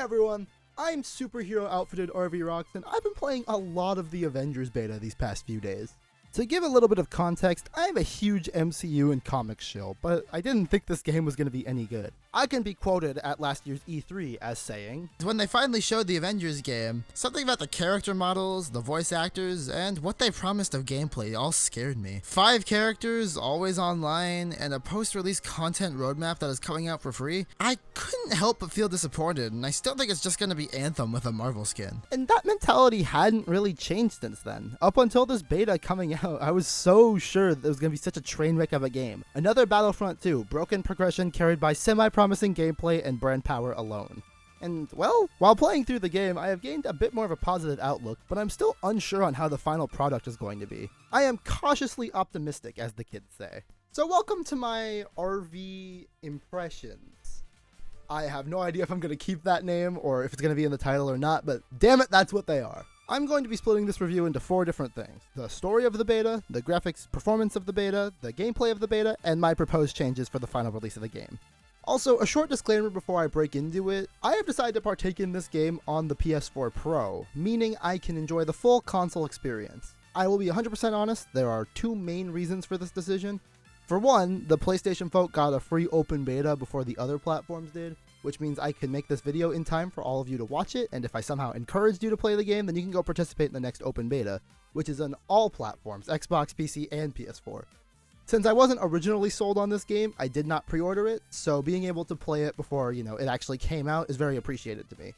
everyone, I'm Superhero Outfitted RVRocks, and I've been playing a lot of the Avengers beta these past few days. To give a little bit of context, I am a huge MCU and comics shill, but I didn't think this game was going to be any good. I can be quoted at last year's E3 as saying, "When they finally showed the Avengers game, something about the character models, the voice actors, and what they promised of gameplay all scared me. 5 characters, always online, and a post-release content roadmap that is coming out for free? I couldn't help but feel disappointed, and I still think it's just going to be Anthem with a Marvel skin." And that mentality hadn't really changed since then. Up until this beta coming out, I was so sure that it was going to be such a train wreck of a game. Another Battlefront 2, broken progression carried by semi-promising gameplay and brand power alone. And, well, while playing through the game, I have gained a bit more of a positive outlook, but I'm still unsure on how the final product is going to be. I am cautiously optimistic, as the kids say. So welcome to my RV impressions. I have no idea if I'm going to keep that name or if it's going to be in the title or not, but damn it, that's what they are. I'm going to be splitting this review into 4 different things: the story of the beta, the graphics performance of the beta, the gameplay of the beta, and my proposed changes for the final release of the game. Also, a short disclaimer before I break into it: I have decided to partake in this game on the PS4 Pro, meaning I can enjoy the full console experience. I will be 100% honest, there are 2 main reasons for this decision. For one, the PlayStation folk got a free open beta before the other platforms did, which means I can make this video in time for all of you to watch it, and if I somehow encouraged you to play the game, then you can go participate in the next open beta, which is on all platforms, Xbox, PC, and PS4. Since I wasn't originally sold on this game, I did not pre-order it, so being able to play it before, it actually came out is very appreciated to me.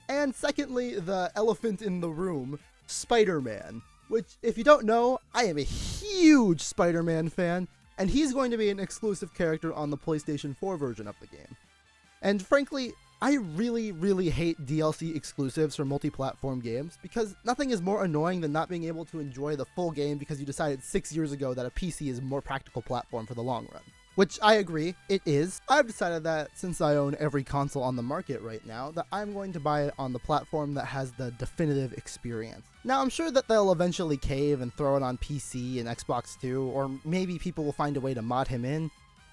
And secondly, the elephant in the room, Spider-Man, which, if you don't know, I am a huge Spider-Man fan, and he's going to be an exclusive character on the PlayStation 4 version of the game. And frankly, I really hate DLC exclusives for multi-platform games, because nothing is more annoying than not being able to enjoy the full game because you decided 6 years ago that a PC is a more practical platform for the long run. Which I agree, it is. I've decided that since I own every console on the market right now, that I'm going to buy it on the platform that has the definitive experience. Now, I'm sure that they'll eventually cave and throw it on PC and Xbox too, or maybe people will find a way to mod him in.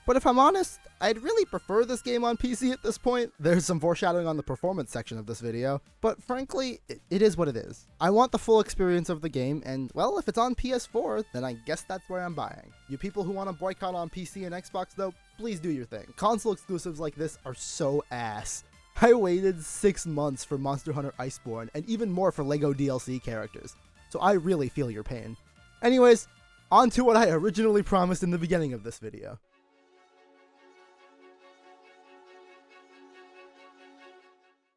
But if I'm honest, I'd really prefer this game on PC at this point. There's some foreshadowing on the performance section of this video, but frankly, it is what it is. I want the full experience of the game, and well, if it's on PS4, then I guess that's where I'm buying. You people who want to boycott on PC and Xbox though, please do your thing. Console exclusives like this are so ass. I waited 6 months for Monster Hunter Iceborne, and even more for LEGO DLC characters, so I really feel your pain. Anyways, on to what I originally promised in the beginning of this video.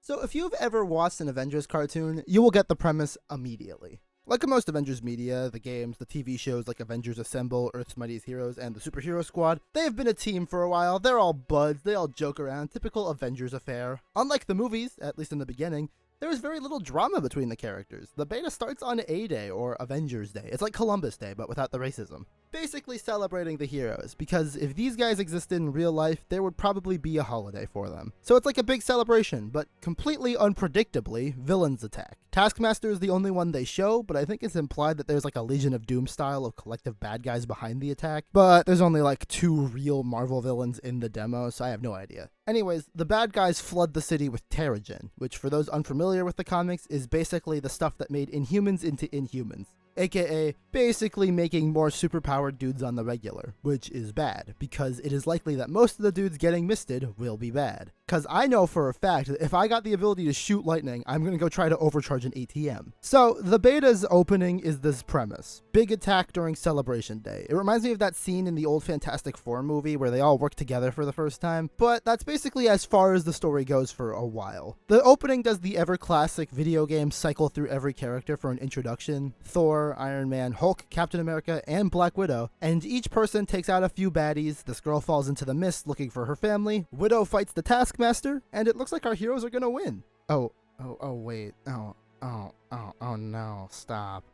So if you've ever watched an Avengers cartoon, you will get the premise immediately. Like most Avengers media, the games, the TV shows like Avengers Assemble, Earth's Mightiest Heroes, and the Superhero Squad, they've been a team for a while, they're all buds, they all joke around, typical Avengers affair. Unlike the movies, at least in the beginning, there is very little drama between the characters. The beta starts on A-Day, or Avengers Day. It's like Columbus Day, but without the racism. Basically celebrating the heroes, because if these guys existed in real life, there would probably be a holiday for them. So it's like a big celebration, but completely unpredictably, villains attack. Taskmaster is the only one they show, but I think it's implied that there's like a Legion of Doom style of collective bad guys behind the attack, but there's only like 2 real Marvel villains in the demo, so I have no idea. Anyways, the bad guys flood the city with Terrigen, which for those unfamiliar with the comics is basically the stuff that made Inhumans into Inhumans. AKA basically making more superpowered dudes on the regular, which is bad, because it is likely that most of the dudes getting misted will be bad. Cause I know for a fact that if I got the ability to shoot lightning, I'm gonna go try to overcharge an ATM. So the beta's opening is this premise: big attack during Celebration Day. It reminds me of that scene in the old Fantastic Four movie where they all work together for the first time, but that's basically as far as the story goes for a while. The opening does the ever classic video game cycle through every character for an introduction: Thor, Iron Man, Hulk, Captain America, and Black Widow, and each person takes out a few baddies. This girl falls into the mist looking for her family, Widow fights the Taskmaster, and it looks like our heroes are gonna win. Oh, wait, oh no, stop,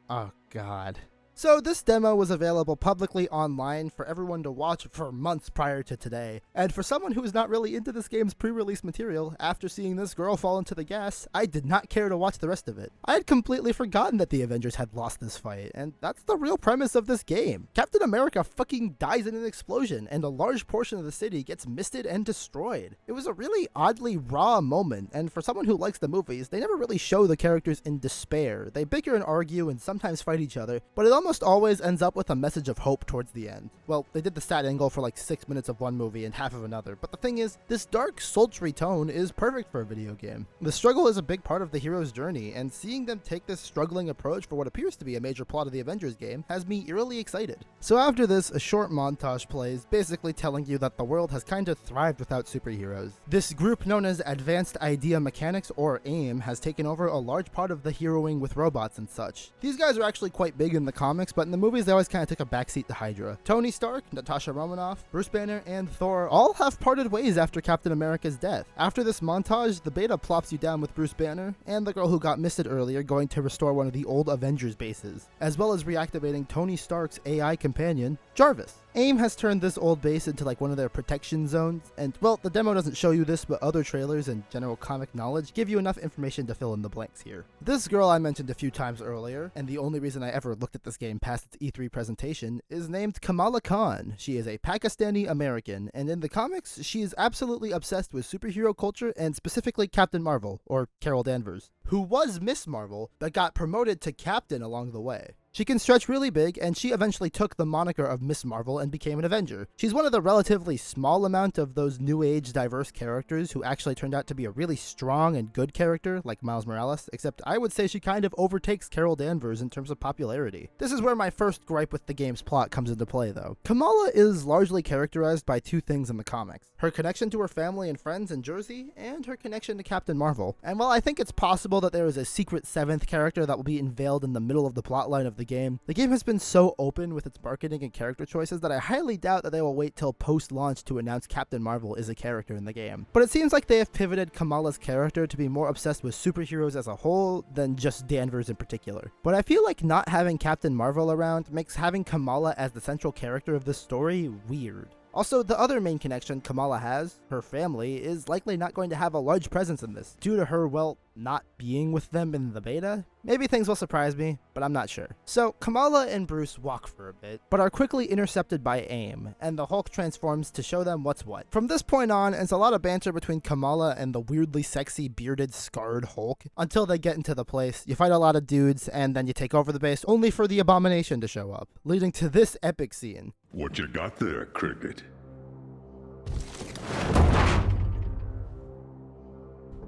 oh god. So this demo was available publicly online for everyone to watch for months prior to today, and for someone who is not really into this game's pre-release material, after seeing this girl fall into the gas, I did not care to watch the rest of it. I had completely forgotten that the Avengers had lost this fight, and that's the real premise of this game. Captain America fucking dies in an explosion, and a large portion of the city gets misted and destroyed. It was a really oddly raw moment, and for someone who likes the movies, they never really show the characters in despair. They bicker and argue and sometimes fight each other, but it almost always ends up with a message of hope towards the end. Well, they did the sad angle for like 6 minutes of one movie and half of another, but the thing is, this dark, sultry tone is perfect for a video game. The struggle is a big part of the hero's journey, and seeing them take this struggling approach for what appears to be a major plot of the Avengers game has me eerily excited. So after this, a short montage plays, basically telling you that the world has kind of thrived without superheroes. This group known as Advanced Idea Mechanics, or AIM, has taken over a large part of the heroing with robots and such. These guys are actually quite big in the comics, but in the movies they always kind of took a backseat to Hydra. Tony Stark, Natasha Romanoff, Bruce Banner, and Thor all have parted ways after Captain America's death. After this montage, the beta plops you down with Bruce Banner and the girl who got misted earlier going to restore one of the old Avengers bases, as well as reactivating Tony Stark's AI companion, Jarvis. AIM has turned this old base into like one of their protection zones, and well, the demo doesn't show you this, but other trailers and general comic knowledge give you enough information to fill in the blanks here. This girl I mentioned a few times earlier, and the only reason I ever looked at this game past its E3 presentation, is named Kamala Khan. She is a Pakistani American, and in the comics, she is absolutely obsessed with superhero culture and specifically Captain Marvel, or Carol Danvers, who was Miss Marvel, but got promoted to Captain along the way. She can stretch really big, and she eventually took the moniker of Miss Marvel and became an Avenger. She's one of the relatively small amount of those new age diverse characters who actually turned out to be a really strong and good character, like Miles Morales, except I would say she kind of overtakes Carol Danvers in terms of popularity. This is where my first gripe with the game's plot comes into play though. Kamala is largely characterized by two things in the comics: her connection to her family and friends in Jersey, and her connection to Captain Marvel. And while I think it's possible that there is a secret seventh character that will be unveiled in the middle of the plotline of the game has been so open with its marketing and character choices that I highly doubt that they will wait till post-launch to announce Captain Marvel is a character in the game. But it seems like they have pivoted Kamala's character to be more obsessed with superheroes as a whole than just Danvers in particular. But I feel like not having Captain Marvel around makes having Kamala as the central character of this story weird. Also, the other main connection Kamala has, her family, is likely not going to have a large presence in this, due to her, well, not being with them in the beta. Maybe things will surprise me, but I'm not sure. So, Kamala and Bruce walk for a bit, but are quickly intercepted by AIM, and the Hulk transforms to show them what's what. From this point on, it's a lot of banter between Kamala and the weirdly sexy, bearded, scarred Hulk, until they get into the place. You fight a lot of dudes, and then you take over the base, only for the Abomination to show up, leading to this epic scene. What you got there, Cricket?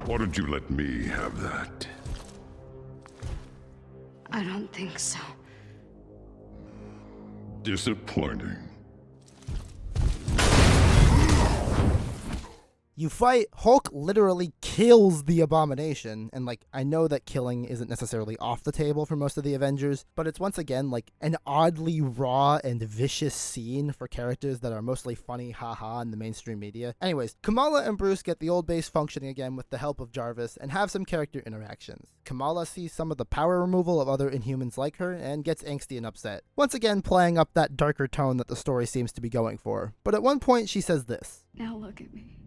Why don't you let me have that? I don't think so. Disappointing. You fight, Hulk literally kills the Abomination, and like, I know that killing isn't necessarily off the table for most of the Avengers, but it's once again like an oddly raw and vicious scene for characters that are mostly funny haha in the mainstream media. Anyways, Kamala and Bruce get the old base functioning again with the help of Jarvis and have some character interactions. Kamala sees some of the power removal of other Inhumans like her and gets angsty and upset, once again playing up that darker tone that the story seems to be going for. But at one point she says this. Now look at me.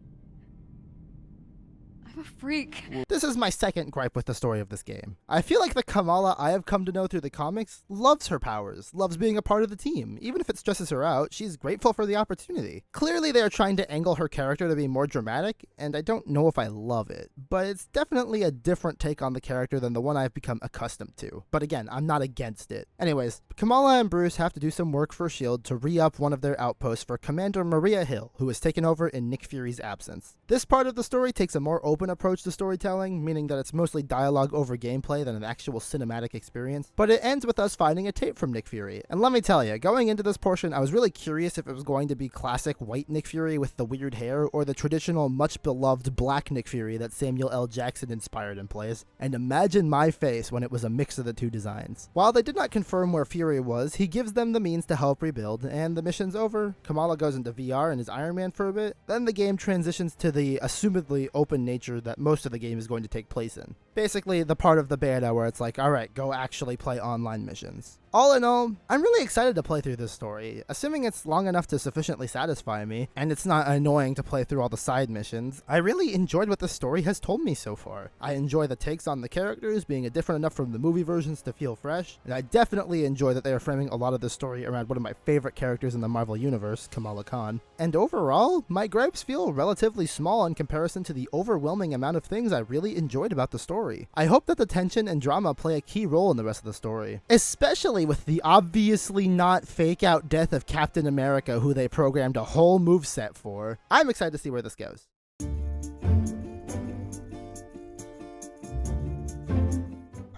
I'm a freak. This is my second gripe with the story of this game. I feel like the Kamala I have come to know through the comics loves her powers, loves being a part of the team. Even if it stresses her out, she's grateful for the opportunity. Clearly they are trying to angle her character to be more dramatic, and I don't know if I love it, but it's definitely a different take on the character than the one I've become accustomed to. But again, I'm not against it. Anyways, Kamala and Bruce have to do some work for S.H.I.E.L.D. to re-up one of their outposts for Commander Maria Hill, who has taken over in Nick Fury's absence. This part of the story takes a more open approach to storytelling, meaning that it's mostly dialogue over gameplay than an actual cinematic experience, but it ends with us finding a tape from Nick Fury. And let me tell you, going into this portion, I was really curious if it was going to be classic white Nick Fury with the weird hair, or the traditional much beloved black Nick Fury that Samuel L. Jackson inspired and plays, and imagine my face when it was a mix of the two designs. While they did not confirm where Fury was, he gives them the means to help rebuild, and the mission's over. Kamala goes into VR and is Iron Man for a bit, then the game transitions to the assumedly open nature that most of the game is going to take place in. Basically, the part of the beta where it's like, alright, go actually play online missions. All in all, I'm really excited to play through this story, assuming it's long enough to sufficiently satisfy me, and it's not annoying to play through all the side missions. I really enjoyed what the story has told me so far. I enjoy the takes on the characters being different enough from the movie versions to feel fresh, and I definitely enjoy that they are framing a lot of the story around one of my favorite characters in the Marvel Universe, Kamala Khan. And overall, my gripes feel relatively small in comparison to the overwhelming amount of things I really enjoyed about the story. I hope that the tension and drama play a key role in the rest of the story, especially with the obviously not fake out death of Captain America, who they programmed a whole moveset for. I'm excited to see where this goes.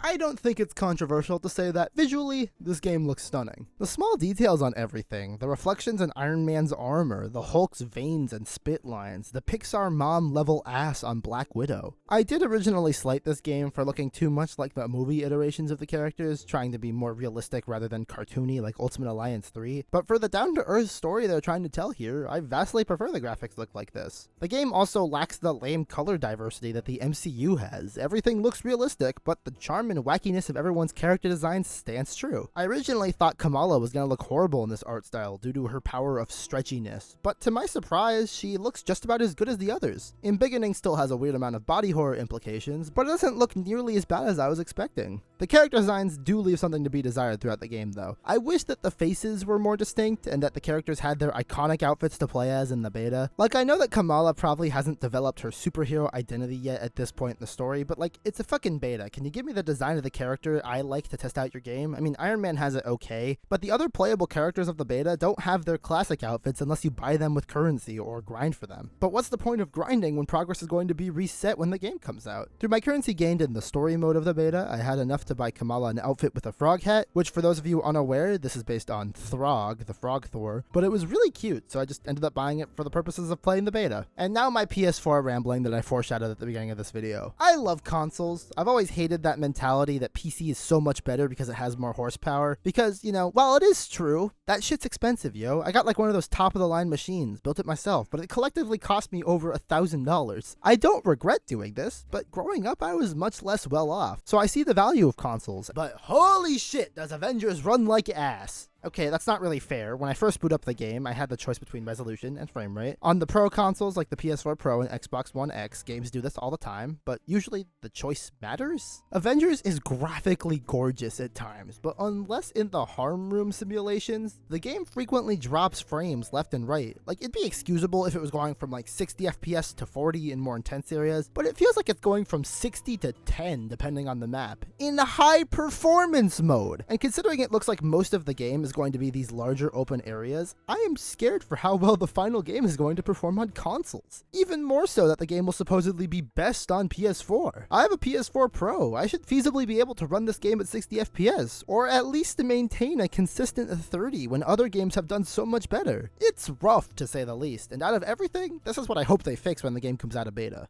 I don't think it's controversial to say that visually, this game looks stunning. The small details on everything, the reflections in Iron Man's armor, the Hulk's veins and spit lines, the Pixar mom level ass on Black Widow. I did originally slight this game for looking too much like the movie iterations of the characters, trying to be more realistic rather than cartoony like Ultimate Alliance 3, but for the down-to-earth story they're trying to tell here, I vastly prefer the graphics look like this. The game also lacks the lame color diversity that the MCU has. Everything looks realistic, but the charm and wackiness of everyone's character design stands true. I originally thought Kamala was gonna look horrible in this art style due to her power of stretchiness, but to my surprise, she looks just about as good as the others. Embiggening still has a weird amount of body horror implications, but it doesn't look nearly as bad as I was expecting. The character designs do leave something to be desired throughout the game though. I wish that the faces were more distinct and that the characters had their iconic outfits to play as in the beta. Like, I know that Kamala probably hasn't developed her superhero identity yet at this point in the story, but like, it's a fucking beta. Can you give me the design of the character I like to test out your game? I mean, Iron Man has it okay, but the other playable characters of the beta don't have their classic outfits unless you buy them with currency or grind for them. But what's the point of grinding when progress is going to be reset when the game comes out? Through my currency gained in the story mode of the beta, I had enough to buy Kamala an outfit with a frog hat, which for those of you unaware, this is based on Throg, the Frog Thor, but it was really cute, so I just ended up buying it for the purposes of playing the beta. And now my PS4 rambling that I foreshadowed at the beginning of this video. I love consoles. I've always hated that mentality that PC is so much better because it has more horsepower, because, you know, while it is true, that shit's expensive, yo. I got like one of those top of the line machines, built it myself, but it collectively cost me over $1,000. I don't regret doing this, but growing up I was much less well off, so I see the value of consoles, but holy shit does Avengers run like ass. Okay, that's not really fair. When I first boot up the game, I had the choice between resolution and frame rate. On the Pro consoles like the PS4 Pro and Xbox One X, games do this all the time, but usually the choice matters. Avengers is graphically gorgeous at times, but unless in the harm room simulations, the game frequently drops frames left and right. Like, it'd be excusable if it was going from like 60 FPS to 40 in more intense areas, but it feels like it's going from 60 to 10 depending on the map, in high performance mode. And considering it looks like most of the game is going to be these larger open areas, I am scared for how well the final game is going to perform on consoles. Even more so that the game will supposedly be best on PS4. I have a PS4 Pro. I should feasibly be able to run this game at 60 FPS, or at least to maintain a consistent 30 when other games have done so much better. It's rough to say the least, and out of everything, this is what I hope they fix when the game comes out of beta.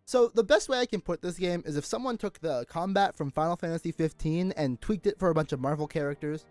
So the best way I can put this game is if someone took the combat from Final Fantasy 15 and tweaked it for a bunch of Marvel characters,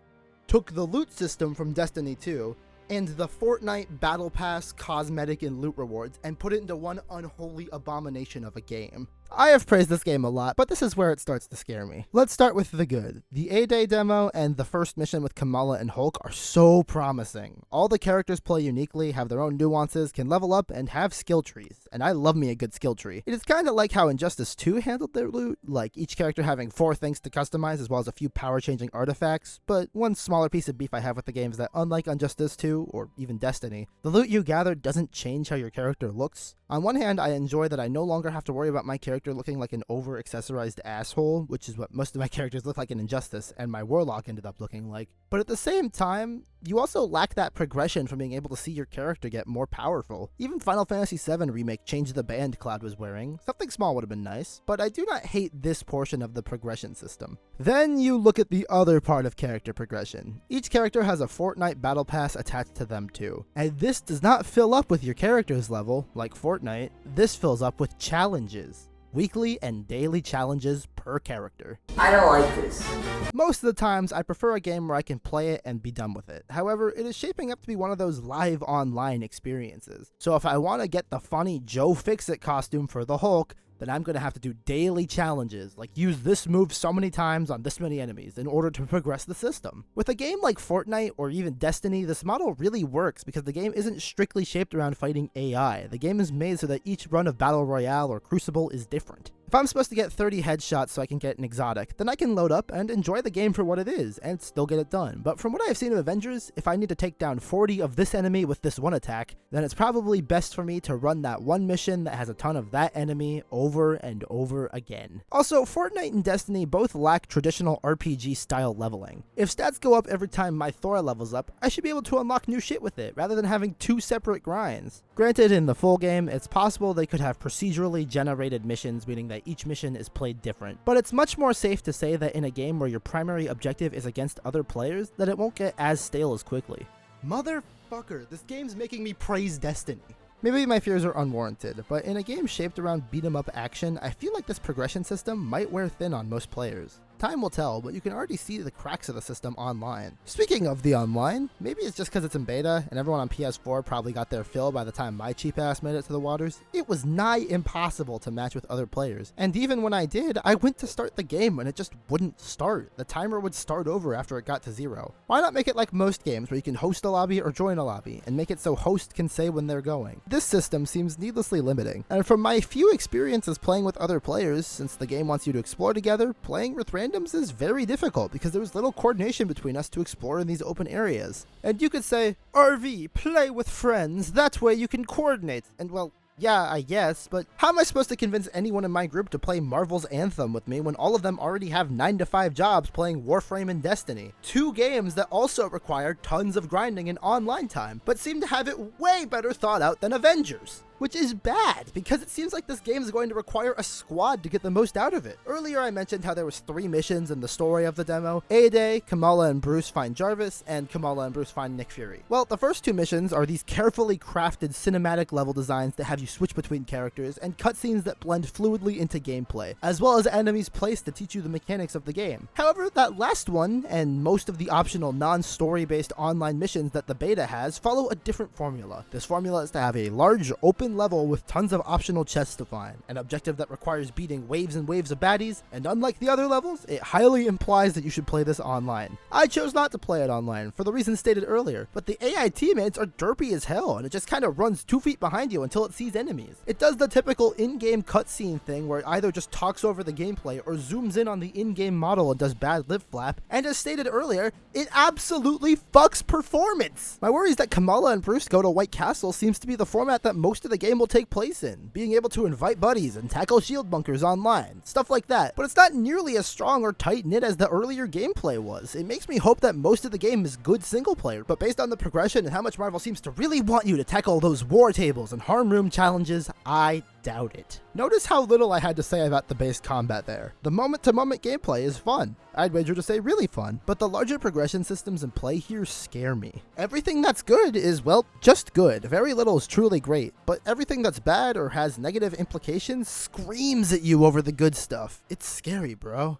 took the loot system from Destiny 2, and the Fortnite Battle Pass cosmetic and loot rewards and put it into one unholy abomination of a game. I have praised this game a lot, but this is where it starts to scare me. Let's start with the good. The A-Day demo and the first mission with Kamala and Hulk are so promising. All the characters play uniquely, have their own nuances, can level up, and have skill trees. And I love me a good skill tree. It is kind of like how Injustice 2 handled their loot, like each character having 4 things to customize as well as a few power-changing artifacts, but one smaller piece of beef I have with the game is that unlike Injustice 2, or even Destiny, the loot you gather doesn't change how your character looks. On one hand, I enjoy that I no longer have to worry about my character looking like an over-accessorized asshole, which is what most of my characters look like in Injustice, and my Warlock ended up looking like. But at the same time, you also lack that progression from being able to see your character get more powerful. Even Final Fantasy VII Remake changed the band Cloud was wearing. Something small would have been nice, but I do not hate this portion of the progression system. Then you look at the other part of character progression. Each character has a Fortnite Battle Pass attached to them too, and this does not fill up with your character's level, like Fortnite. This fills up with challenges. weekly and daily challenges per character. I don't like this. Most of the times, I prefer a game where I can play it and be done with it. However, it is shaping up to be one of those live online experiences. So if I want to get the funny Joe Fix-It costume for the Hulk, then I'm going to have to do daily challenges, like use this move so many times on this many enemies in order to progress the system. With a game like Fortnite or even Destiny, this model really works because the game isn't strictly shaped around fighting AI. The game is made so that each run of Battle Royale or Crucible is different. If I'm supposed to get 30 headshots so I can get an exotic, then I can load up and enjoy the game for what it is, and still get it done. But from what I have seen of Avengers, if I need to take down 40 of this enemy with this one attack, then it's probably best for me to run that one mission that has a ton of that enemy over and over again. Also, Fortnite and Destiny both lack traditional RPG style leveling. If stats go up every time my Thor levels up, I should be able to unlock new shit with it, rather than having two separate grinds. Granted, in the full game, it's possible they could have procedurally generated missions, meaning that each mission is played different. But it's much more safe to say that in a game where your primary objective is against other players, that it won't get as stale as quickly. Motherfucker, this game's making me praise Destiny. Maybe my fears are unwarranted, but in a game shaped around beat-em-up action, I feel like this progression system might wear thin on most players. Time will tell, but you can already see the cracks of the system online. Speaking of the online, maybe it's just because it's in beta and everyone on PS4 probably got their fill by the time my cheap ass made it to the waters. It was nigh impossible to match with other players, and even when I did, I went to start the game and it just wouldn't start. The timer would start over after it got to 0. Why not make it like most games where you can host a lobby or join a lobby, and make it so host can say when they're going? This system seems needlessly limiting, and from my few experiences playing with other players, since the game wants you to explore together, playing with randoms is very difficult because there was little coordination between us to explore in these open areas. And you could say, RV, play with friends, that way you can coordinate. And well, yeah, I guess, but how am I supposed to convince anyone in my group to play Marvel's Anthem with me when all of them already have 9-to-5 jobs playing Warframe and Destiny? Two games that also require tons of grinding and online time, but seem to have it way better thought out than Avengers. Which is bad, because it seems like this game is going to require a squad to get the most out of it. Earlier I mentioned how there was 3 missions in the story of the demo. A-Day, Kamala and Bruce find Jarvis, and Kamala and Bruce find Nick Fury. Well, the first 2 missions are these carefully crafted cinematic level designs that have you switch between characters, and cutscenes that blend fluidly into gameplay, as well as enemies placed to teach you the mechanics of the game. However, that last one, and most of the optional non-story based online missions that the beta has, follow a different formula. This formula is to have a large, open level with tons of optional chests to find, an objective that requires beating waves and waves of baddies, and unlike the other levels, it highly implies that you should play this online. I chose not to play it online, for the reasons stated earlier, but the AI teammates are derpy as hell, and it just kinda runs 2 feet behind you until it sees enemies. It does the typical in-game cutscene thing where it either just talks over the gameplay or zooms in on the in-game model and does bad lip flap, and as stated earlier, it absolutely fucks performance! My worry is that Kamala and Bruce go to White Castle seems to be the format that most of the game will take place in, being able to invite buddies and tackle shield bunkers online, stuff like that. But it's not nearly as strong or tight-knit as the earlier gameplay was. It makes me hope that most of the game is good single player, but based on the progression and how much Marvel seems to really want you to tackle those war tables and harm room challenges, I doubt it. Notice how little I had to say about the base combat there. The moment-to-moment gameplay is fun. I'd wager to say really fun, but the larger progression systems in play here scare me. Everything that's good is, well, just good. Very little is truly great, but everything that's bad or has negative implications screams at you over the good stuff. It's scary, bro.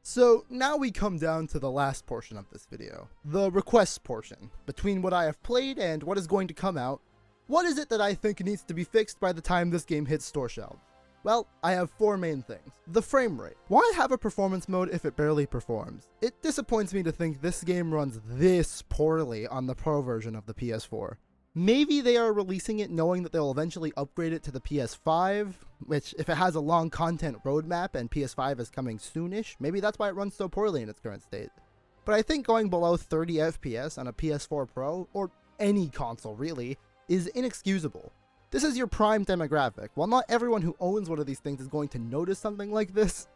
So now we come down to the last portion of this video, the requests portion. Between what I have played and what is going to come out, what is it that I think needs to be fixed by the time this game hits store shelves? Well, I have 4 main things. The frame rate. Why have a performance mode if it barely performs? It disappoints me to think this game runs this poorly on the Pro version of the PS4. Maybe they are releasing it knowing that they'll eventually upgrade it to the PS5, which if it has a long content roadmap and PS5 is coming soonish, maybe that's why it runs so poorly in its current state. But I think going below 30 FPS on a PS4 Pro, or any console really, is inexcusable. This is your prime demographic. While not everyone who owns one of these things is going to notice something like this,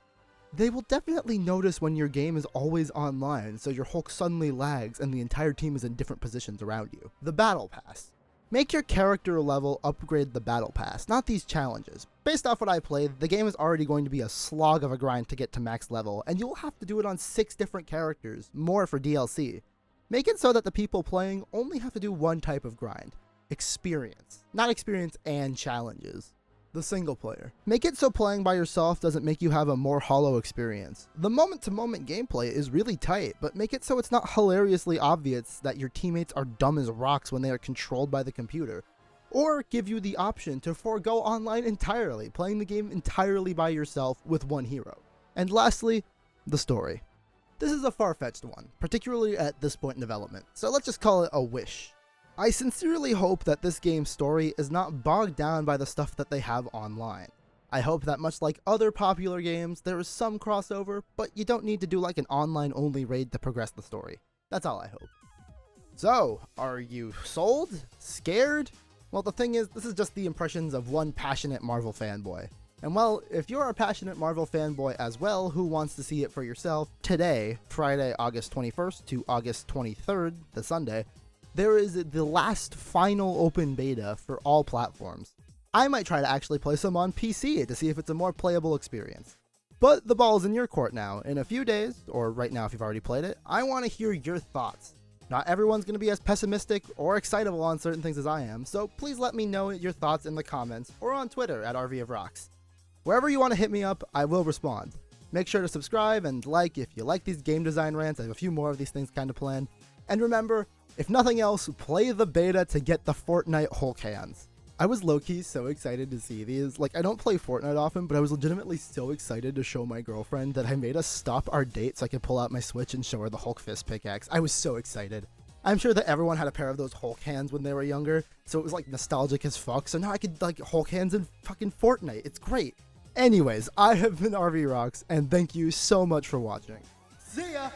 they will definitely notice when your game is always online, so your Hulk suddenly lags and the entire team is in different positions around you. The Battle Pass. Make your character level upgrade the Battle Pass, not these challenges. Based off what I played, the game is already going to be a slog of a grind to get to max level, and you'll have to do it on 6 different characters, more for DLC. Make it so that the people playing only have to do one type of grind. experience. Not experience and challenges. The single player. Make it so playing by yourself doesn't make you have a more hollow experience. The moment-to-moment gameplay is really tight, but make it so it's not hilariously obvious that your teammates are dumb as rocks when they are controlled by the computer. Or give you the option to forego online entirely, playing the game entirely by yourself with one hero. And lastly, the story. This is a far-fetched one, particularly at this point in development, so let's just call it a wish. I sincerely hope that this game's story is not bogged down by the stuff that they have online. I hope that much like other popular games, there is some crossover, but you don't need to do like an online-only raid to progress the story. That's all I hope. So, are you sold? Scared? Well, the thing is, this is just the impressions of one passionate Marvel fanboy. And well, if you're a passionate Marvel fanboy as well who wants to see it for yourself, today, Friday, August 21st to August 23rd, the Sunday, there is the last final open beta for all platforms. I might try to actually play some on PC to see if it's a more playable experience. But the ball's in your court now. In a few days, or right now if you've already played it, I want to hear your thoughts. Not everyone's going to be as pessimistic or excitable on certain things as I am, so please let me know your thoughts in the comments or on Twitter at RVRocks. Wherever you want to hit me up, I will respond. Make sure to subscribe and like if you like these game design rants. I have a few more of these things kind of planned. And remember, if nothing else, play the beta to get the Fortnite Hulk hands. I was low-key so excited to see these. Like, I don't play Fortnite often, but I was legitimately so excited to show my girlfriend that I made us stop our date so I could pull out my Switch and show her the Hulk fist pickaxe. I was so excited. I'm sure that everyone had a pair of those Hulk hands when they were younger, so it was like nostalgic as fuck. So now I could like Hulk hands in fucking Fortnite. It's great. Anyways, I have been RVRocks, and thank you so much for watching. See ya!